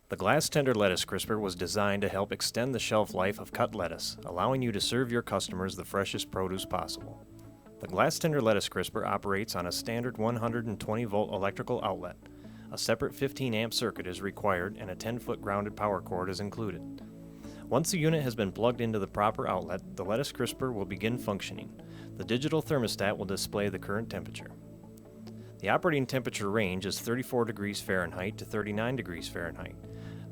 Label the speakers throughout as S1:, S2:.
S1: The Glastender lettuce crisper was designed to help extend the shelf life of cut lettuce, allowing you to serve your customers the freshest produce possible. The Glastender lettuce crisper operates on a standard 120-volt electrical outlet. A separate 15-amp circuit is required and a 10-foot grounded power cord is included. Once the unit has been plugged into the proper outlet, the lettuce crisper will begin functioning. The digital thermostat will display the current temperature. The operating temperature range is 34 degrees Fahrenheit to 39 degrees Fahrenheit.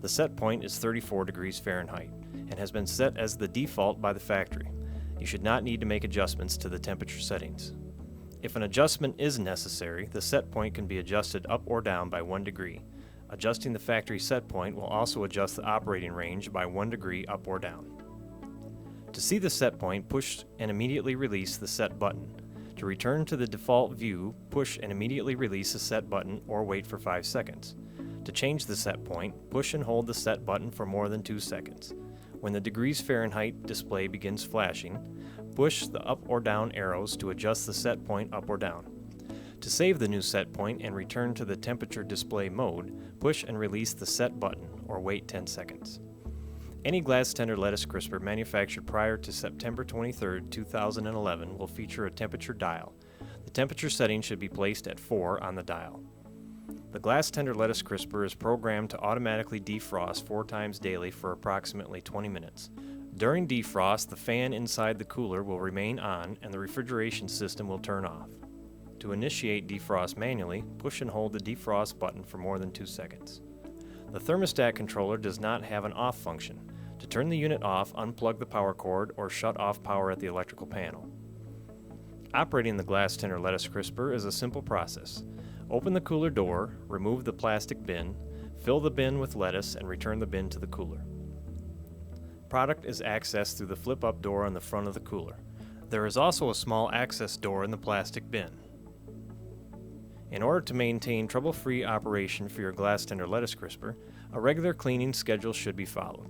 S1: The set point is 34 degrees Fahrenheit and has been set as the default by the factory. You should not need to make adjustments to the temperature settings. If an adjustment is necessary, the set point can be adjusted up or down by 1 degree. Adjusting the factory set point will also adjust the operating range by 1 degree up or down. To see the set point, push and immediately release the set button. To return to the default view, push and immediately release the set button or wait for 5 seconds. To change the set point, push and hold the set button for more than 2 seconds. When the degrees Fahrenheit display begins flashing, push the up or down arrows to adjust the set point up or down. To save the new set point and return to the temperature display mode, push and release the set button or wait 10 seconds. Any Glastender lettuce crisper manufactured prior to September 23, 2011 will feature a temperature dial. The temperature setting should be placed at 4 on the dial. The Glastender lettuce crisper is programmed to automatically defrost 4 times daily for approximately 20 minutes. During defrost, the fan inside the cooler will remain on and the refrigeration system will turn off. To initiate defrost manually, push and hold the defrost button for more than 2 seconds. The thermostat controller does not have an off function. To turn the unit off, unplug the power cord or shut off power at the electrical panel. Operating the Glastender lettuce crisper is a simple process. Open the cooler door, remove the plastic bin, fill the bin with lettuce, and return the bin to the cooler. Product is accessed through the flip-up door on the front of the cooler. There is also a small access door in the plastic bin. In order to maintain trouble-free operation for your Glastender lettuce crisper, a regular cleaning schedule should be followed.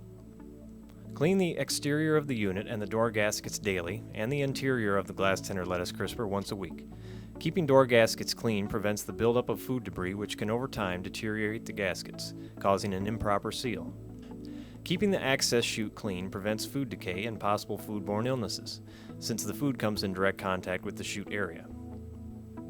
S1: Clean the exterior of the unit and the door gaskets daily, and the interior of the Glastender lettuce crisper once a week. Keeping door gaskets clean prevents the buildup of food debris, which can over time deteriorate the gaskets, causing an improper seal. Keeping the access chute clean prevents food decay and possible foodborne illnesses, since the food comes in direct contact with the chute area.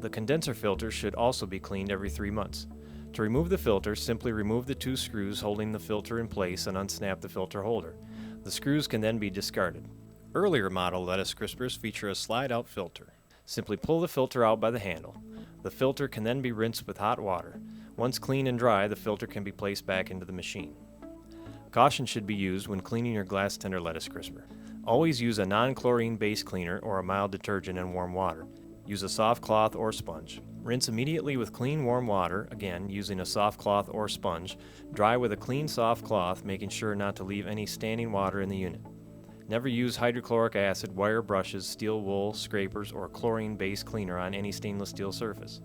S1: The condenser filter should also be cleaned every 3 months. To remove the filter, simply remove the 2 screws holding the filter in place and unsnap the filter holder. The screws can then be discarded. Earlier model lettuce crispers feature a slide-out filter. Simply pull the filter out by the handle. The filter can then be rinsed with hot water. Once clean and dry, the filter can be placed back into the machine. Caution should be used when cleaning your Glastender lettuce crisper. Always use a non-chlorine base cleaner or a mild detergent in warm water. Use a soft cloth or sponge. Rinse immediately with clean warm water, again using a soft cloth or sponge. Dry with a clean soft cloth, making sure not to leave any standing water in the unit. Never use hydrochloric acid, wire brushes, steel wool, scrapers, or chlorine-based cleaner on any stainless steel surface.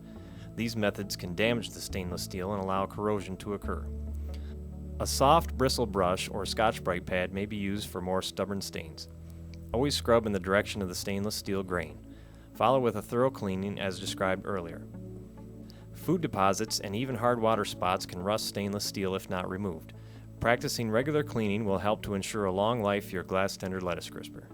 S1: These methods can damage the stainless steel and allow corrosion to occur. A soft bristle brush or Scotch-Brite pad may be used for more stubborn stains. Always scrub in the direction of the stainless steel grain. Follow with a thorough cleaning as described earlier. Food deposits and even hard water spots can rust stainless steel if not removed. Practicing regular cleaning will help to ensure a long life for your Glastender lettuce crisper.